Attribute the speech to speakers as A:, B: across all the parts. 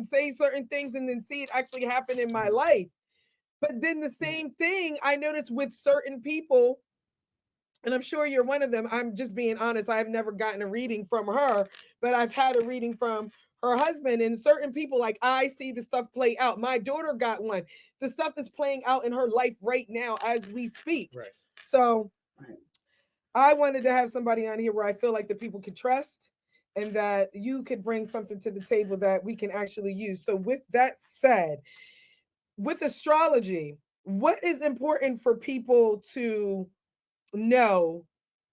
A: would say certain things and then see it actually happen in my life. But then the same thing I noticed with certain people, and I'm sure you're one of them. I'm just being honest. I've never gotten a reading from her, but I've had a reading from her husband. And certain people, like, I see the stuff play out. My daughter got one. The stuff is playing out in her life right now as we speak.
B: Right.
A: So I wanted to have somebody on here where I feel like the people could trust and that you could bring something to the table that we can actually use. So with that said, with astrology, what is important for people to know?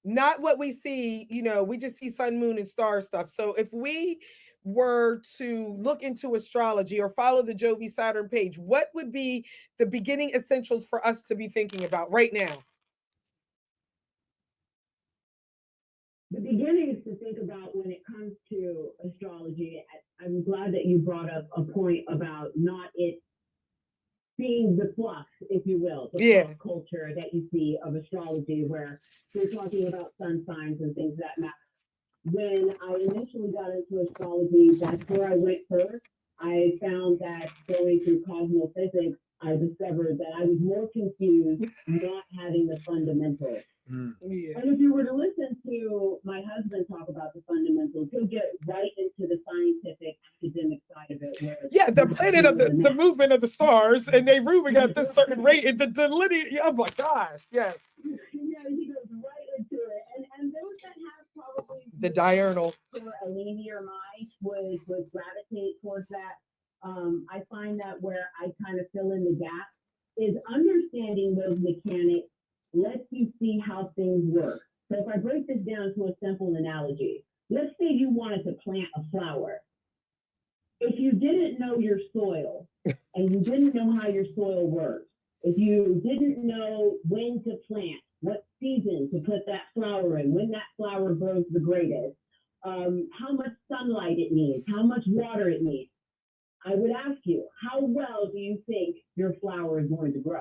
A: Not what we see, we just see sun, moon, and star stuff. So if we were to look into astrology or follow the Jovi Saturn page, what would be the beginning essentials for us to be thinking about right now?
C: The beginnings to think about when it comes to astrology, I'm glad that you brought up a point about not it being the fluff, if you will, the fluff culture that you see of astrology, where you're talking about sun signs and things that matter. When I initially got into astrology, that's where I went first. I found that going through cosmophysics, I discovered that I was more confused not having the fundamentals.
A: Yeah.
C: And if you were to listen to my husband talk about the fundamentals, he'll get right into the scientific, academic side of it. Where
A: The planet of the movement of the stars, and they moving at this certain rate, and the delineate. Oh my gosh, yes.
C: Yeah, he goes right into it. And those that have probably
A: the diurnal
C: or a linear mind would gravitate towards that. I find that where I kind of fill in the gap is understanding those mechanics lets you see how things work. So if I break this down to a simple analogy, let's say you wanted to plant a flower. If you didn't know your soil and you didn't know how your soil works, if you didn't know when to plant, what season to put that flower in, when that flower grows the greatest, how much sunlight it needs, how much water it needs, I would ask you, how well do you think your flower is going to grow?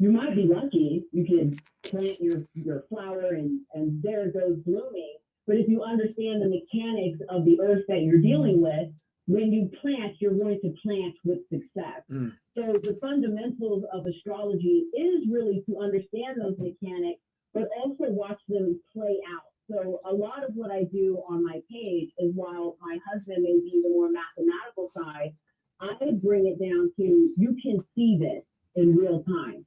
C: You might be lucky, you can plant your flower and there it goes blooming. But if you understand the mechanics of the earth that you're dealing with, when you plant, you're going to plant with success. So the fundamentals of astrology is really to understand those mechanics, but also watch them play out. So a lot of what I do on my page is, while my husband may be the more mathematical side, I bring it down to, you can see this in real time.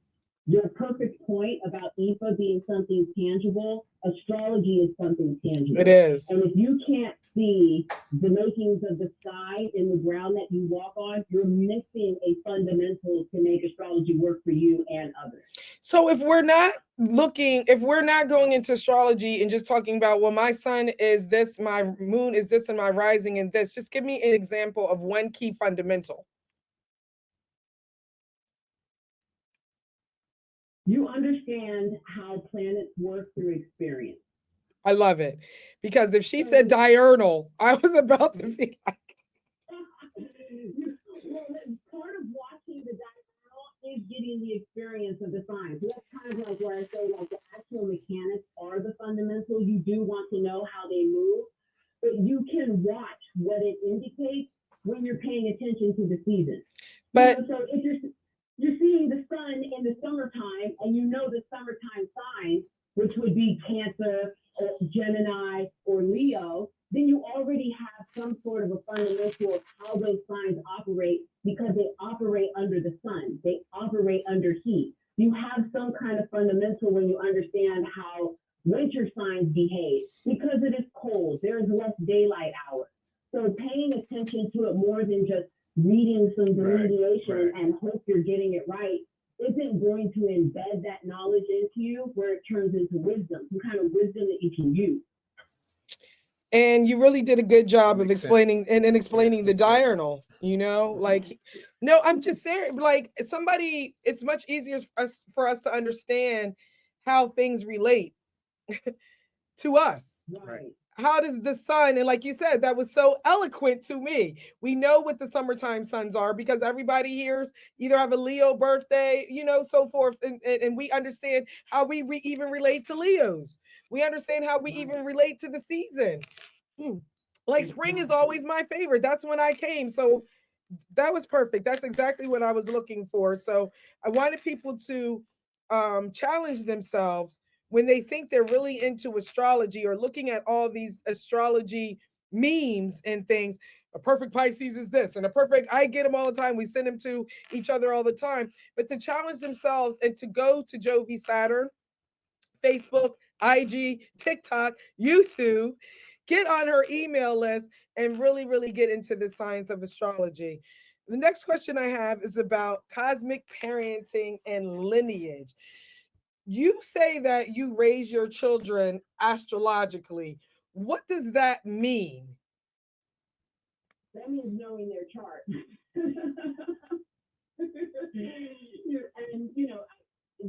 C: Your perfect point about IFA being something tangible, astrology is something tangible.
A: It is.
C: And if you can't see the makings of the sky in the ground that you walk on, you're missing a fundamental to make astrology work for you and others.
A: So if we're not going into astrology and just talking about, well, my sun is this, my moon is this, and my rising in this, just give me an example of one key fundamental.
C: You understand how planets work through experience.
A: I love it. Because if she said diurnal, I was about to be like...
C: Well, part of watching the diurnal is getting the experience of the signs. So that's kind of like where I say, like, the actual mechanics are the fundamentals. You do want to know how they move, but you can watch what it indicates when you're paying attention to the season.
A: But
C: so if you're seeing the sun in the summertime, and you know the summertime signs, which would be Cancer, or Gemini, or Leo, then you already have some sort of a fundamental of how those signs operate, because they operate under the sun. They operate under heat. You have some kind of fundamental when you understand how winter signs behave. Because it is cold, there's less daylight hours. So paying attention to it more than just reading some delineation and hope you're getting it right isn't going to embed that knowledge into you, where it turns into wisdom, some kind of wisdom that you can use.
A: And you really did a good job of explaining and explaining the diurnal, like, no, I'm just saying, like, it's much easier for us to understand how things relate to us.
C: Right.
A: How does the sun, and like you said, that was so eloquent to me. We know what the summertime suns are because everybody here's either have a Leo birthday, so forth. And we understand how we even relate to Leos. We understand how we even relate to the season. Like spring is always my favorite. That's when I came. So that was perfect. That's exactly what I was looking for. So I wanted people to challenge themselves when they think they're really into astrology or looking at all these astrology memes and things. A perfect Pisces is this, and a perfect, I get them all the time. We send them to each other all the time. But to challenge themselves and to go to Jovi Saturn, Facebook, IG, TikTok, YouTube, get on her email list and really, really get into the science of astrology. The next question I have is about cosmic parenting and lineage. You say that you raise your children astrologically. What does that mean?
C: That means knowing their chart. And,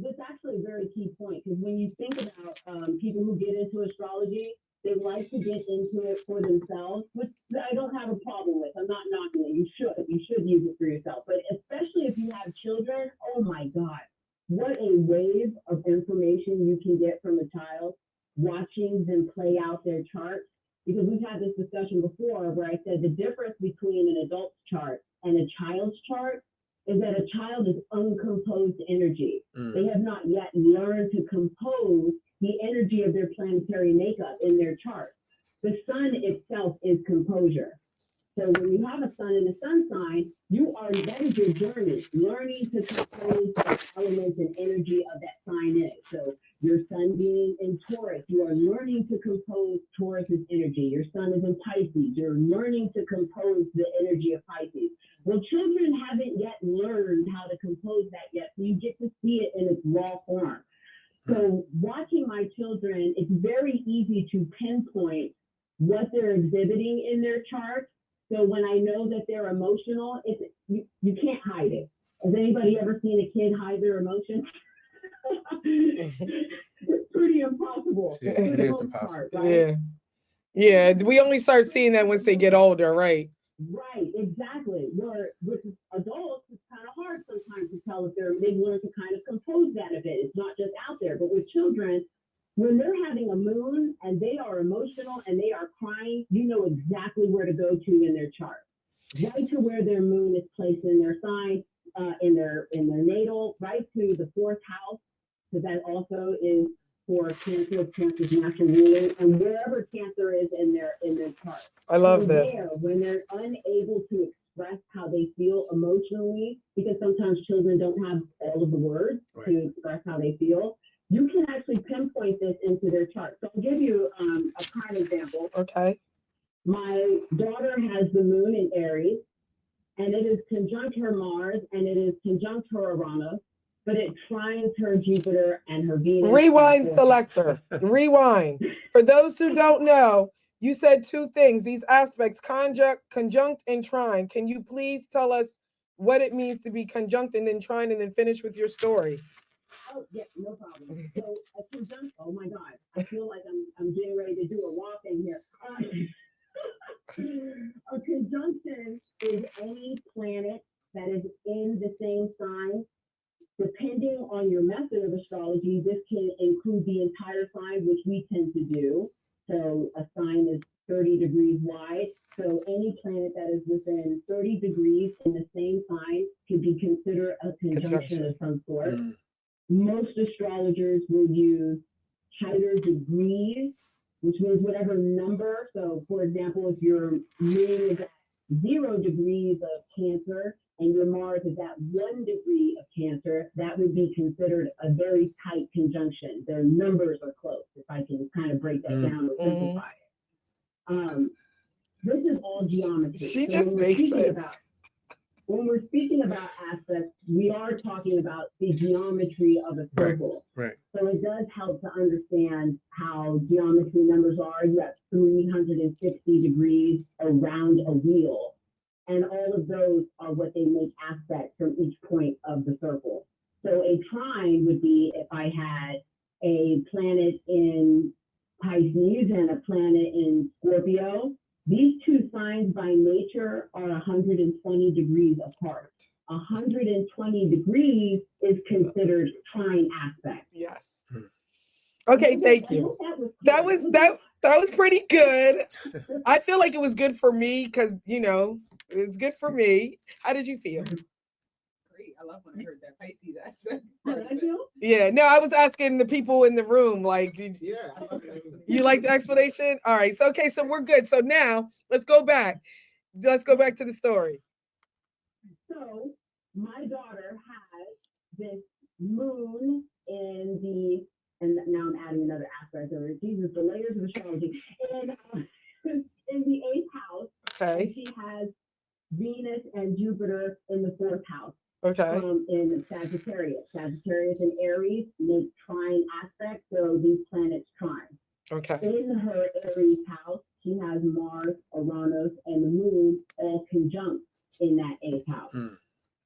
C: that's actually a very key point, because when you think about people who get into astrology, they like to get into it for themselves, which I don't have a problem with. I'm not knocking it. You should use it for yourself. But especially if you have children, oh my God, what a wave of information you can get from a child watching them play out their chart. Because we've had this discussion before where I said the difference between an adult's chart and a child's chart is that a child is uncomposed energy. They have not yet learned to compose the energy of their planetary makeup in their chart. The sun itself is composure. So when you have a sun in a sun sign, that is your journey, learning to compose the elements and energy of that sign in it. So your sun being in Taurus, you are learning to compose Taurus's energy. Your sun is in Pisces, you're learning to compose the energy of Pisces. Well, children haven't yet learned how to compose that yet, so you get to see it in its raw form. So watching my children, it's very easy to pinpoint what they're exhibiting in their chart. So when I know that they're emotional, you can't hide it. Has anybody ever seen a kid hide their emotions? It's pretty impossible.
B: Yeah, it is impossible.
C: Right?
A: Yeah. We only start seeing that once they get older, right?
C: Right, exactly. Where with adults, it's kind of hard sometimes to tell if they've learned to kind of compose that a bit. It's not just out there. But with children, when they're having a moon and they are emotional and they are crying, you know exactly where to go to in their chart. Right to where their moon is placed in their sign, in their natal, right to the fourth house, because that also is for Cancer, Cancer's natural ruler, and wherever Cancer is in their chart.
A: I love that.
C: When they're unable to express how they feel emotionally, because sometimes children don't have all of the words to express how they feel, you can actually pinpoint this into their chart. So I'll give you a prime example.
A: Okay.
C: My daughter has the moon in Aries, and it is conjunct her Mars, and it is conjunct her Uranus, but it trines her Jupiter and her Venus.
A: Rewind selector. Rewind. For those who don't know, you said two things, these aspects, conjunct and trine. Can you please tell us what it means to be conjunct and then trine, and then finish with your story?
C: Oh, yeah, no problem. So a conjunct, oh my God, I feel like I'm getting ready to do a walk in here. A conjunction is any planet that is in the same sign. Depending on your method of astrology, this can include the entire sign, which we tend to do. So a sign is 30 degrees wide. So any planet that is within 30 degrees in the same sign could be considered a conjunction of some sort. Most astrologers will use higher degrees, which means whatever number. So, for example, if your moon is at 0 degrees of Cancer and your Mars is at 1 degree of Cancer, that would be considered a very tight conjunction. Their numbers are close, if I can kind of break that down or simplify it. This is all geometry.
A: She just makes it.
C: When we're speaking about aspects, we are talking about the geometry of a circle.
B: Right.
C: So it does help to understand how geometry numbers are. You have 360 degrees around a wheel. And all of those are what they make aspects from each point of the circle. So a trine would be if I had a planet in Pisces and a planet in Scorpio. These two signs by nature are 120 degrees apart. 120 degrees is considered trine aspect.
A: Yes. Okay, thank
C: I
A: you.
C: hope
A: That was pretty good. I feel like it was good for me because it was good for me. How did you feel?
B: Great. I love when I heard that Pisces aspect.
A: Yeah, no, I was asking the people in the room, like, you like the explanation? All right, so okay, so we're good. So now let's go back. Let's go back to the story.
C: So my daughter has this moon and now I'm adding another aspect of it. Jesus, the layers of astrology. And in the 8th house.
A: Okay.
C: And she has Venus and Jupiter in the 4th house.
A: Okay.
C: In Sagittarius. Sagittarius and Aries make trine aspects, so these planets trine.
A: Okay.
C: In her Aries house, she has Mars, Uranus, and the Moon all conjunct in that 8th house.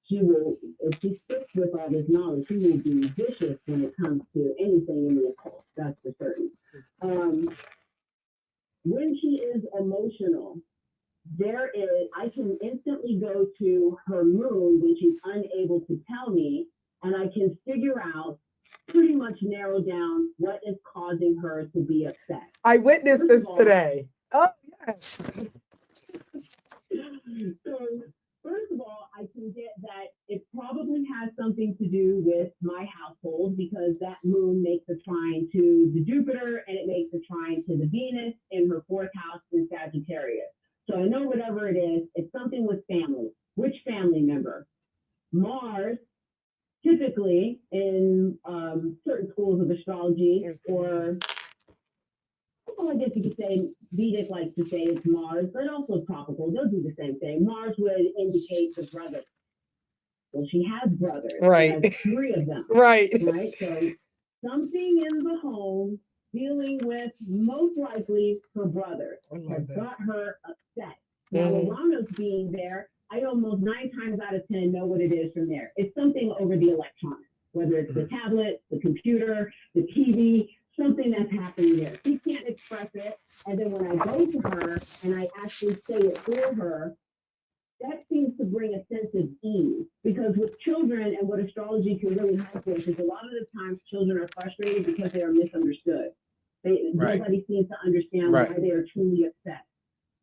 C: She will, if she sticks with all this knowledge, she will be vicious when it comes to anything in the occult. That's for certain. When she is emotional, I can instantly go to her moon when she's unable to tell me, and I can figure out, pretty much narrow down what is causing her to be upset.
A: I witnessed this today. Oh, yes.
C: So, first of all, I can get that it probably has something to do with my household because that moon makes a trine to the Jupiter and it makes a trine to the Venus in her 4th house in Sagittarius. So I know whatever it is, it's something with family. Which family member? Mars, typically in certain schools of astrology, or well, I guess you could say Vedic likes to say it's Mars, but also tropical. They'll do the same thing. Mars would indicate the brother. Well, she has brothers.
A: Right.
C: She has 3 of them.
A: Right.
C: Right. So something in the home dealing with most likely her brother has got her upset. Now, Uranus being there, I almost 9 times out of 10 know what it is from there. It's something over the electronics, whether it's the tablet, the computer, the TV, something that's happening there. She can't express it. And then when I go to her and I actually say it for her, that seems to bring a sense of ease. Because with children and what astrology can really help with is a lot of the times children are frustrated because they are misunderstood. Nobody seems to understand why they are truly upset.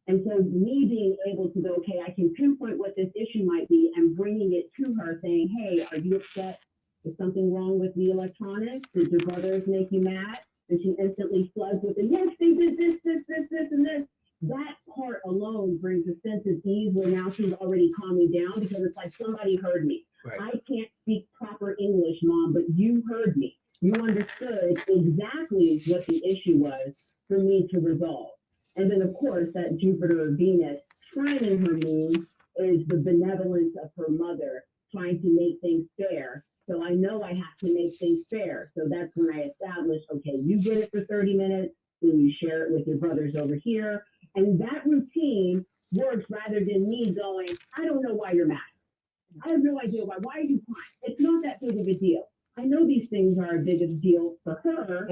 C: And so me being able to go, okay, I can pinpoint what this issue might be and bringing it to her saying, hey, are you upset? Is something wrong with the electronics? Did your brothers make you mad? And she instantly floods with the, yes, they did this, and this. That part alone brings a sense of ease where now she's already calming down because it's like somebody heard me. Right. I can't speak proper English, Mom, but you heard me. You understood exactly what the issue was for me to resolve. And then, of course, that Jupiter or Venus trining her moon is the benevolence of her mother trying to make things fair. So I know I have to make things fair. So that's when I establish, okay, you get it for 30 minutes, then you share it with your brothers over here. And that routine works rather than me going, I don't know why you're mad. I have no idea why. Why are you crying? It's not that big of a deal. I know these things are a big deal for her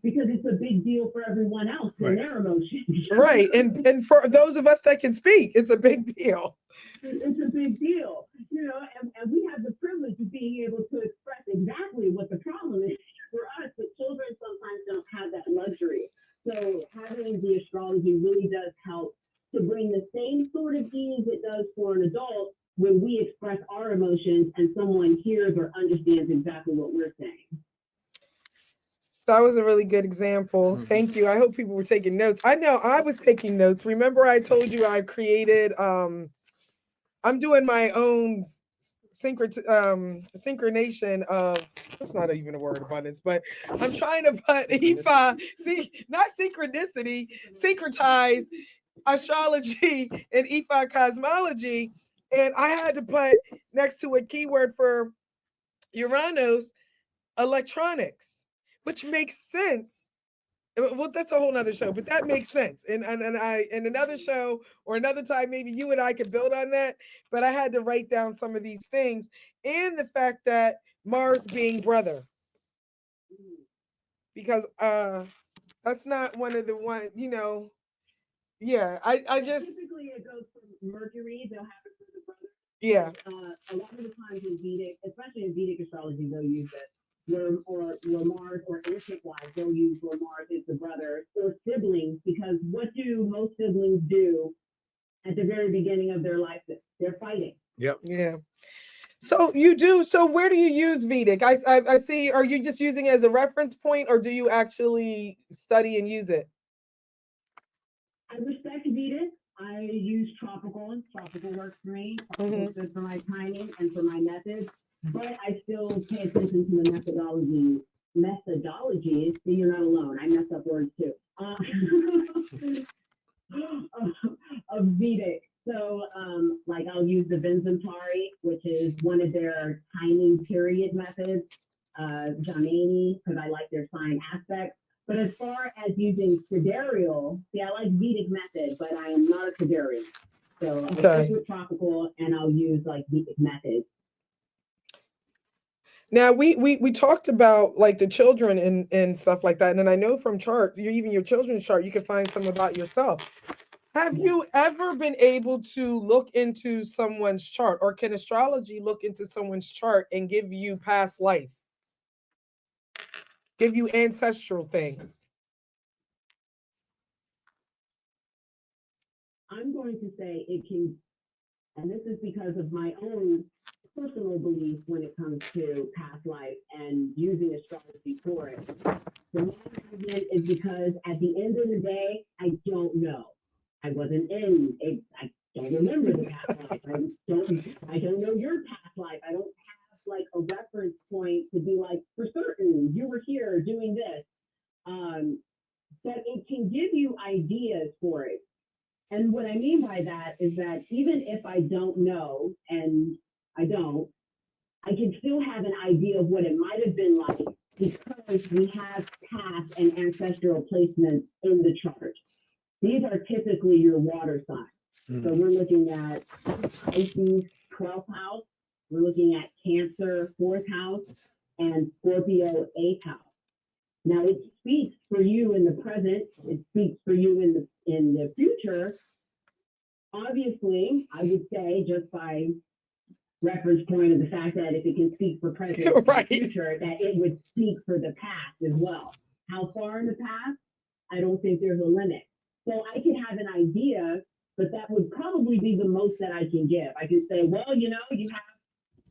C: because it's a big deal for everyone else and their emotions.
A: Right. And for those of us that can speak, it's a big deal.
C: It's a big deal, and we have the privilege of being able to express exactly what the problem is for us, but children sometimes don't have that luxury. So having the astrology really does help to bring the same sort of ease it does for an adult when we express our emotions and someone hears or understands exactly what we're saying.
A: That was a really good example. Thank you. I hope people were taking notes. I know I was taking notes. Remember I told you I created, I'm doing my own synchronation of, that's not even a word, abundance, but I'm trying to put not synchronicity, syncretize astrology and Ifa cosmology. And I had to put next to a keyword for Uranus, electronics, which makes sense. Well, that's a whole nother show, but that makes sense. And I in another show or another time, maybe you and I could build on that. But I had to write down some of these things and the fact that Mars being brother. Because that's not one of the one, yeah, I just
C: typically it goes from Mercury, they'll have it for the brother.
A: Yeah.
C: A lot of the times in Vedic, especially in Vedic astrology, they'll use it where Mars or insect-wise, they'll use where Mars is the brother or siblings, because what do most siblings do at the very beginning of their life? They're fighting.
D: Yep.
A: Yeah. So you do. So where do you use Vedic? I see. Are you just using it as a reference point, or do you actually study and use it?
C: I respect Vedic. I use tropical. Tropical works for me. Tropical is good for my timing and for my methods. But I still pay attention to the methodologies. So you're not alone. I mess up words too. Of Vedic. So, like I'll use the Vincentari, which is one of their timing period methods, Janani, because I like their sign aspects. But as far as using sidereal, see, I like Vedic method, but I am not a sidereal. So I'll stick with tropical, and I'll use like Vedic methods.
A: Now we talked about like the children and stuff like that, and then I know from chart, even your children's chart, you can find some about yourself. Have you ever been able to look into someone's chart, or can astrology look into someone's chart and give you past life? Give you ancestral things?
C: I'm going to say it can, and this is because of my own personal belief when it comes to past life and using astrology for it. The main reason is because at the end of the day, I don't know. I wasn't in it. I don't remember the past life. I don't know your past life. I don't have like a reference point to be like, for certain, you were here doing this. But it can give you ideas for it. And what I mean by that is that even if I don't know, and I can still have an idea of what it might have been like, because we have past and ancestral placements in the chart. These are typically your water signs. So we're looking at Pisces 12th house, we're looking at Cancer 4th house, and Scorpio 8th house. Now it speaks for you in the present, it speaks for you in the future. Obviously, I would say, just by reference point of the fact that if it can speak for present and future, that it would speak for the past as well. How far in the past? I don't think there's a limit. So I could have an idea, but that would probably be the most that I can give. I could say, well, you have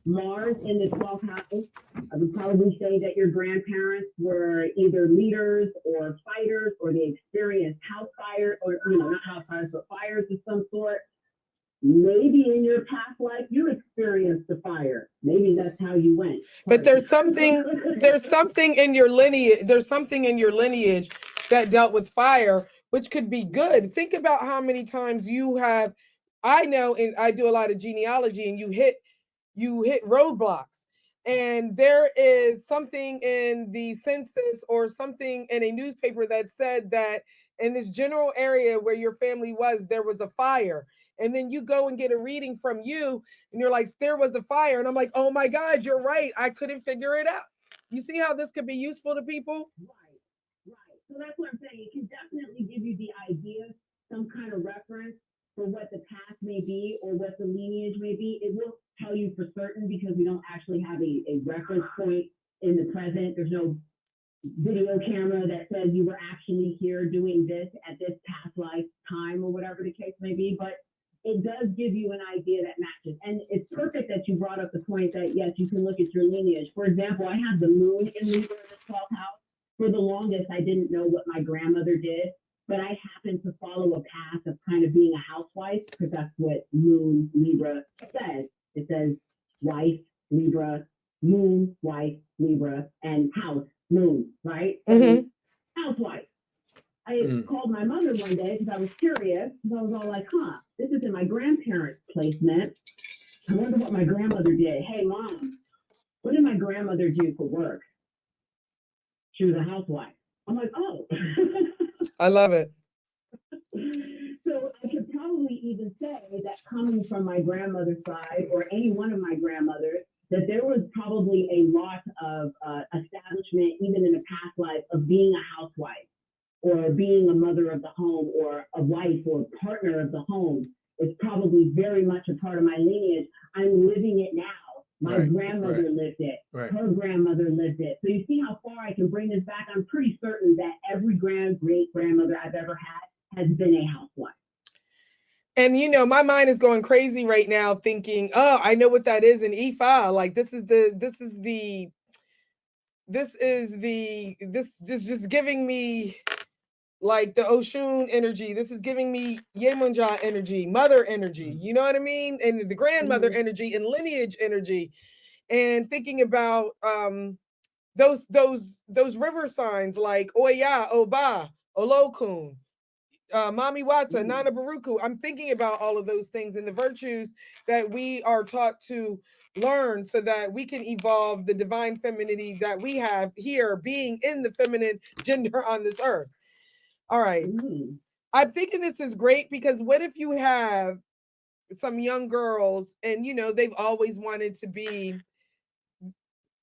C: Mars in the 12th house. I would probably say that your grandparents were either leaders or fighters, or they experienced house fires, or not house fires, but fires of some sort. Maybe in your past life you experienced a fire. Maybe that's how you went.
A: But there's something in your lineage. There's something in your lineage that dealt with fire, which could be good. Think about how many times you have. I know, and I do a lot of genealogy, and you hit roadblocks, and there is something in the census or something in a newspaper that said that in this general area where your family was, there was a fire. And then you go and get a reading from you, and you're like, there was a fire. And I'm like, oh my God, you're right. I couldn't figure it out. You see how this could be useful to people?
C: Right. So that's what I'm saying. It can definitely give you the idea, some kind of reference for what the past may be or what the lineage may be. It will tell you for certain, because we don't actually have a reference point in the present. There's no video camera that says you were actually here doing this at this past life time, or whatever the case may be. But it does give you an idea that matches. And it's perfect that you brought up the point that, yes, you can look at your lineage. For example, I have the moon in Libra in the 12th house. For the longest, I didn't know what my grandmother did, but I happened to follow a path of kind of being a housewife, because that's what moon Libra says. It says wife, Libra, moon, wife, Libra, and house, moon, right? Housewife. I called my mother one day because I was curious, because I was all like, this is in my grandparents' placement. I wonder what my grandmother did. Hey, Mom, what did my grandmother do for work? She was a housewife. I'm like, oh.
A: I love it.
C: So I could probably even say that coming from my grandmother's side, or any one of my grandmothers, that there was probably a lot of establishment, even in a past life, of being a housewife, or being a mother of the home, or a wife or partner of the home. It's probably very much a part of my lineage. I'm living it now. My grandmother lived it.
D: Right.
C: her grandmother lived it. So you see how far I can bring this back. I'm pretty certain that every great grandmother I've ever had has been a housewife.
A: And you know, my mind is going crazy right now thinking, oh, I know what that is in Ifa. Like this just giving me like the Oshun energy. This is giving me Yemunja energy, mother energy. You know what I mean? And the grandmother energy and lineage energy. And thinking about those river signs like Oya, Oba, Olokun, Mami Wata, Nana Baruku. I'm thinking about all of those things and the virtues that we are taught to learn so that we can evolve the divine femininity that we have here, being in the feminine gender on this earth. All right. I'm thinking this is great because what if you have some young girls and, you know, they've always wanted to be,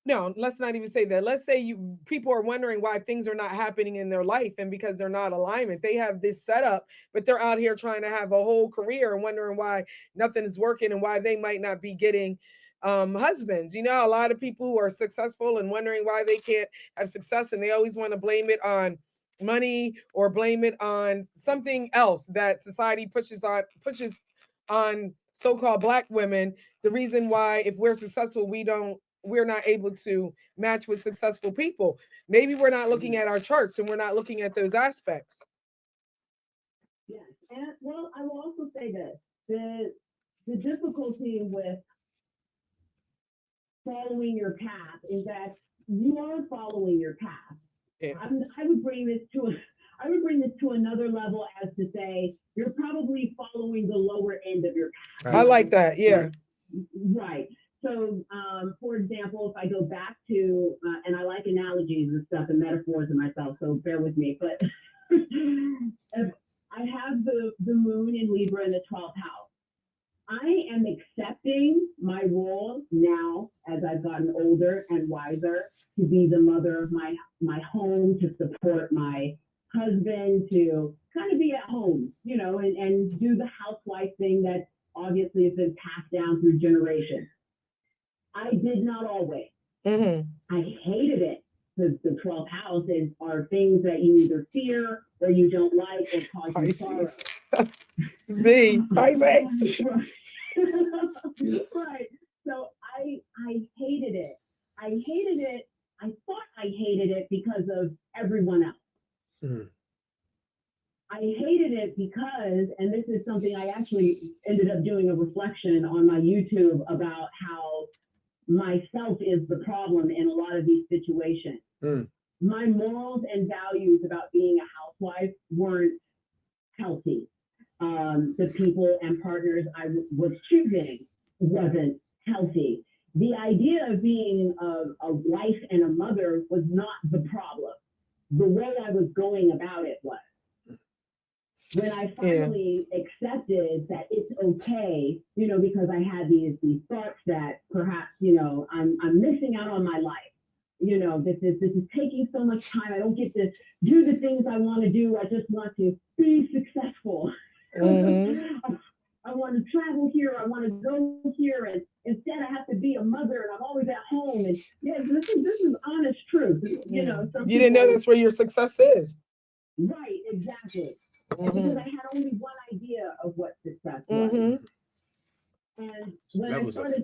A: no, let's not even say that. Let's say people are wondering why things are not happening in their life, and because they're not alignment. They have this setup, but they're out here trying to have a whole career and wondering why nothing is working and why they might not be getting husbands. You know, a lot of people who are successful and wondering why they can't have success, and they always want to blame it on money or blame it on something else that society pushes on so-called Black women. The reason why, if we're successful, we're not able to match with successful people. Maybe we're not looking at our charts and we're not looking at those aspects.
C: Yes, and well, I will also say this: the difficulty with following your path is that you are following your path.
A: Yeah.
C: I would bring this to another level, as to say you're probably following the lower end of your path.
A: I like that. Yeah.
C: Right. So, for example, if I go back to, and I like analogies and stuff and metaphors in myself, so bear with me, but if I have the moon in Libra in the 12th house. I am accepting my role now as I've gotten older and wiser to be the mother of my home, to support my husband, to kind of be at home, you know, and do the housewife thing that obviously has been passed down through generations. I did not always. I hated it because the 12th house are things that you either fear or you don't like or cause you sorrow.
A: Me, Pisces.
C: Right. So I hated it. I hated it. I thought I hated it because of everyone else. I hated it because, and this is something I actually ended up doing a reflection on my YouTube about how myself is the problem in a lot of these situations. My morals and values about being a housewife weren't healthy. The people and partners I was choosing wasn't healthy. The idea of being a wife and a mother was not the problem. The way I was going about it was. When I finally accepted that it's okay, you know, because I had these thoughts that perhaps, you know, I'm missing out on my life. You know, this is taking so much time. I don't get to do the things I want to do. I just want to be successful. I want to travel here. I want to go here, and instead I have to be a mother, and I'm always at home. And yeah, this is honest truth. You know,
A: you didn't know that's where your success is.
C: Right, exactly. Because I had only one idea of what success was. And when I started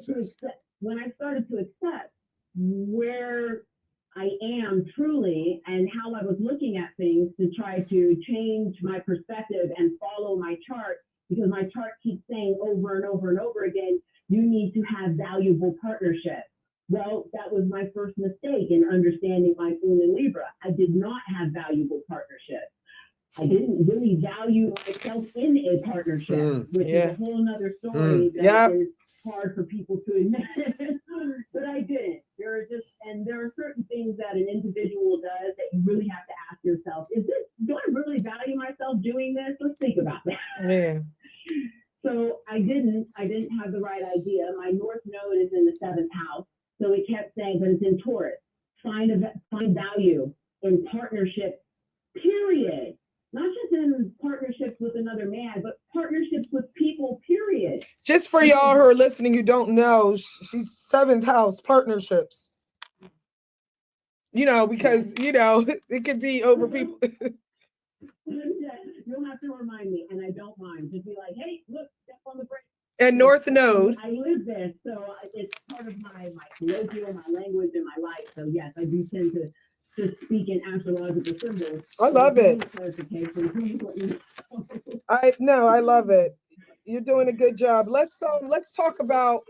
C: to accept where I am truly and how I was looking at things to try to change my perspective and follow my chart, because my chart keeps saying over and over and over again, you need to have valuable partnerships. Well, that was my first mistake in understanding my moon in Libra. I did not have valuable partnerships. I didn't really value myself in a partnership, which is a whole nother story that is hard for people to admit. But I didn't. There are certain things that an individual does that you really have to ask yourself, do I really value myself doing this? Let's think about that.
A: Yeah.
C: So I didn't have the right idea. My North Node is in the 7th house. So it kept saying, but it's in Taurus. Find value in partnerships, period. Not just in partnerships with another man, but partnerships with people, period.
A: Just for y'all who are listening who don't know, she's 7th house partnerships. You know, because you know it could be over people.
C: Yeah, you'll have to remind me, and I don't mind. Just be like, hey, look, step on the brake.
A: And North Node.
C: I live there, so it's part of my colloquial, my language, and my life. So yes, I do tend to speak in astrological symbols.
A: I love it. I love it. You're doing a good job. Let's talk about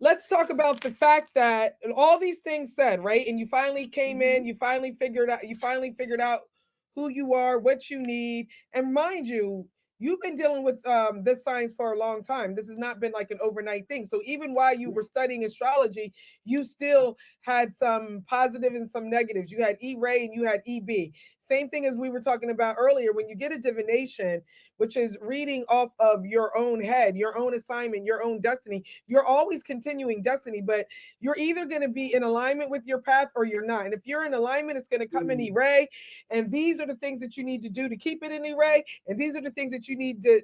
A: the fact that all these things said, right? And you finally came in, you finally figured out who you are, what you need. And mind you, you've been dealing with this science for a long time. This has not been like an overnight thing. So even while you were studying astrology, you still had some positive and some negatives. You had E-ray and you had EB. Same thing as we were talking about earlier. When you get a divination, which is reading off of your own head, your own assignment, your own destiny, you're always continuing destiny, but you're either going to be in alignment with your path or you're not. And if you're in alignment, it's going to come in E-ray. And these are the things that you need to do to keep it in E-ray. And these are the things that you need to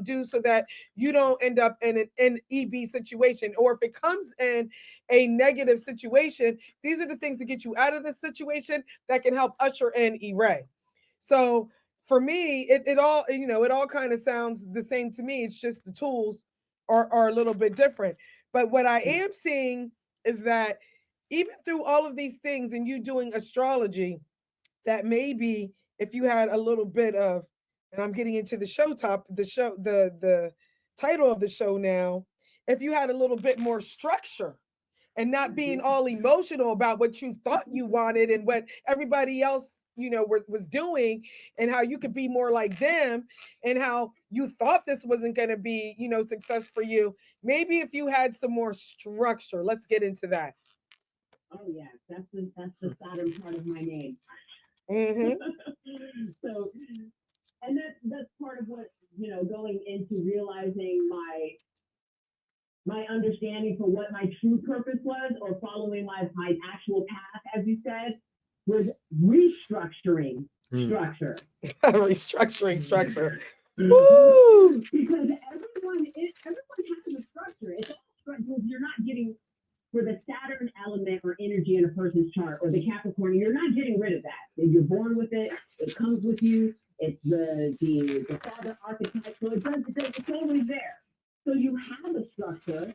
A: do so that you don't end up in an EB situation. Or if it comes in a negative situation, these are the things to get you out of this situation that can help usher in E-ray. So for me, it all, you know, it all kind of sounds the same to me. It's just the tools are a little bit different. But what I am seeing is that even through all of these things and you doing astrology, that maybe if you had a little bit of, and I'm getting into the title of the show now, if you had a little bit more structure and not being all emotional about what you thought you wanted and what everybody else, you know, was doing, and how you could be more like them, and how you thought this wasn't going to be, you know, success for you. Maybe if you had some more structure. Let's get into that.
C: Oh yeah, that's the Saturn part of my name.
A: Mm-hmm.
C: So, and that's part of what, you know, going into realizing my understanding for what my true purpose was, or following my actual path, as you said, was restructuring structure.
A: Restructuring structure. Woo!
C: Because everyone has a structure. It's all structure. You're not getting, for the Saturn element or energy in a person's chart, or the Capricorn, you're not getting rid of that. You're born with it. It comes with you. It's the father archetype. So it's always there. So you have a structure.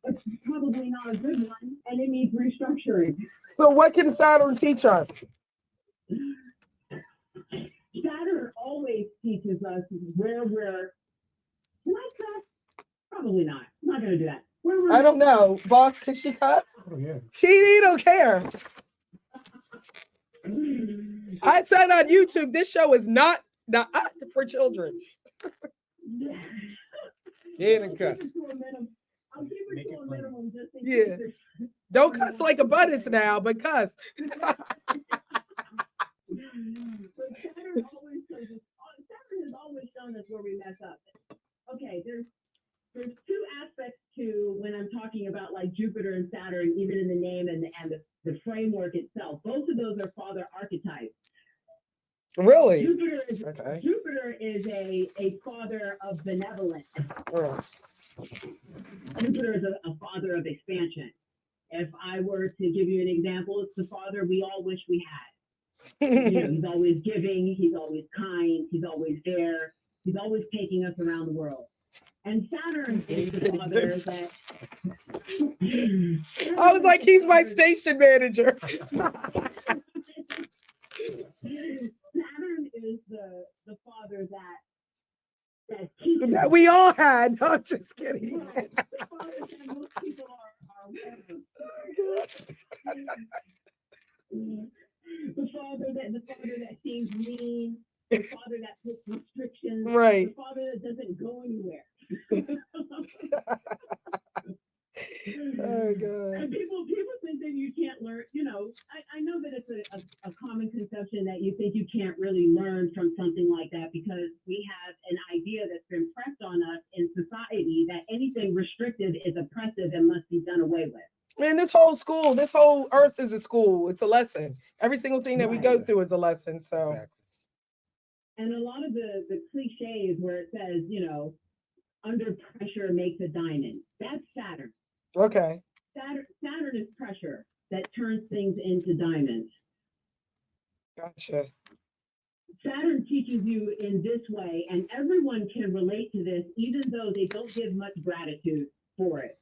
C: It's probably not a good one, and it needs restructuring.
A: So what can Saturn teach us?
C: Saturn always teaches us where we're. Can I cuss? Probably not. I'm not going to do that.
A: I don't know. Boss, can she cuss?
D: Oh, yeah.
A: She don't care. I said on YouTube, this show is not for children.
D: Yeah, and cuss.
C: I'll keep it to a minimum just in
A: Yeah.
C: case.
A: Don't cuss like a buttons now, but cuss.
C: But Saturn always shows us. Saturn has always shown us where we mess up. Okay, there's two aspects to when I'm talking about like Jupiter and Saturn, even in the name and the framework itself. Both of those are father archetypes.
A: Really?
C: Jupiter is a father of benevolence.
A: Oh.
C: Jupiter is a father of expansion. If I were to give you an example, it's the father we all wish we had. You know, he's always giving, he's always kind, he's always there, he's always taking us around the world. And Saturn is the father that.
A: I was like, he's my station manager.
C: Saturn is the father that teaches.
A: That we all had. No, I'm just kidding.
C: The father that most people are aware of. The father that seems mean. The father that puts restrictions.
A: Right.
C: The father that doesn't go anywhere.
A: Oh God.
C: And people think that you can't learn. You know, I know that it's a common conception that you think you can't really learn from something like that, because we have an idea that's been pressed on us in society that anything restrictive is oppressive and must be done away with.
A: Man, this whole earth is a school. It's a lesson. Every single thing that we go through is a lesson. So.
D: Exactly.
C: And a lot of the cliches where it says, you know, under pressure makes a diamond. That's Saturn.
A: Okay.
C: Saturn is pressure that turns things into diamonds.
A: Gotcha.
C: Saturn teaches you in this way, and everyone can relate to this, even though they don't give much gratitude for it.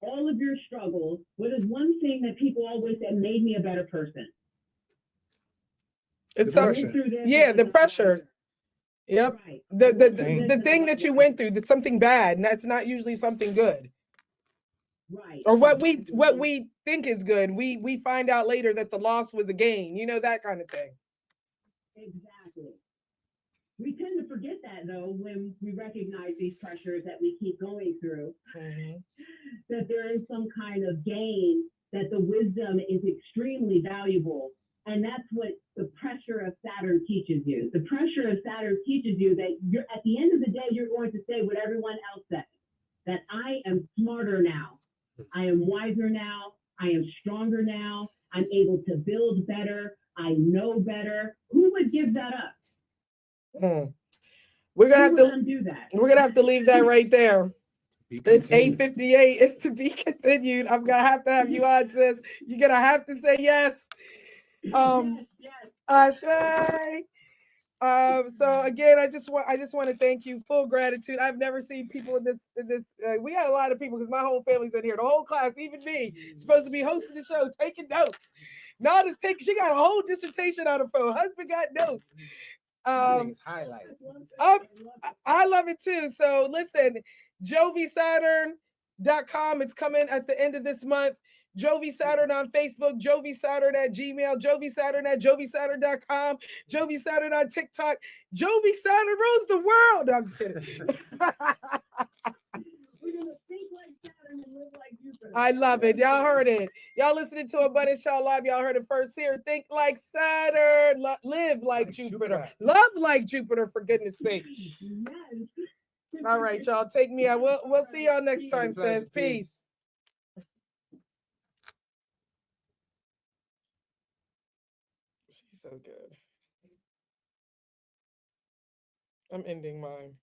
C: All of your struggles, what is one thing that people always say made me a better person?
A: It's
D: The
C: I went
D: pressure.
C: through this,
A: yeah,
C: and
A: the
C: I'm
A: pressure. Yep.
C: right.
A: The thing that you went through, that's something bad, and that's not usually something good.
C: Right.
A: Or what we think is good. We find out later that the loss was a gain, you know, that kind of thing.
C: Exactly. We tend to forget that though when we recognize these pressures that we keep going through, that there is some kind of gain, that the wisdom is extremely valuable. And that's what the pressure of Saturn teaches you. The pressure of Saturn teaches you that you're at the end of the day, you're going to say what everyone else says, that I am smarter now. I am wiser now. I am stronger now. I'm able to build better. I know better. Who would give that up?
A: We're gonna have to
C: undo that.
A: We're gonna have to leave that right there. It's 8:58. It's to be continued. I'm gonna have to have you on, sis. You're gonna have to say yes.
C: Yes.
A: Ashe. So again, I just want to thank you. Full gratitude. I've never seen people in this. We got a lot of people because my whole family's in here. The whole class, even me, supposed to be hosting the show, taking notes. Nada's taking. She got a whole dissertation on her phone. Husband got notes.
D: Highlight.
A: I love it too. So listen, jovisaturn.com. It's coming at the end of this month. Jovi Saturn on Facebook, Jovi Saturn at Gmail, Jovi Saturn at jovisaturn.com, Jovi Saturn on TikTok, Jovi Saturn rules the world. No, I'm just kidding.
C: We're gonna think like Saturn and live like Jupiter.
A: I love it. Y'all heard it. Y'all listening to Abundancechild Live. Y'all heard it first here. Think like Saturn. Live like Jupiter. Love like Jupiter, for goodness sake.
C: Yes.
A: All right, y'all. Take me out. We'll see y'all next time, sis. Peace. She's so good. I'm ending mine.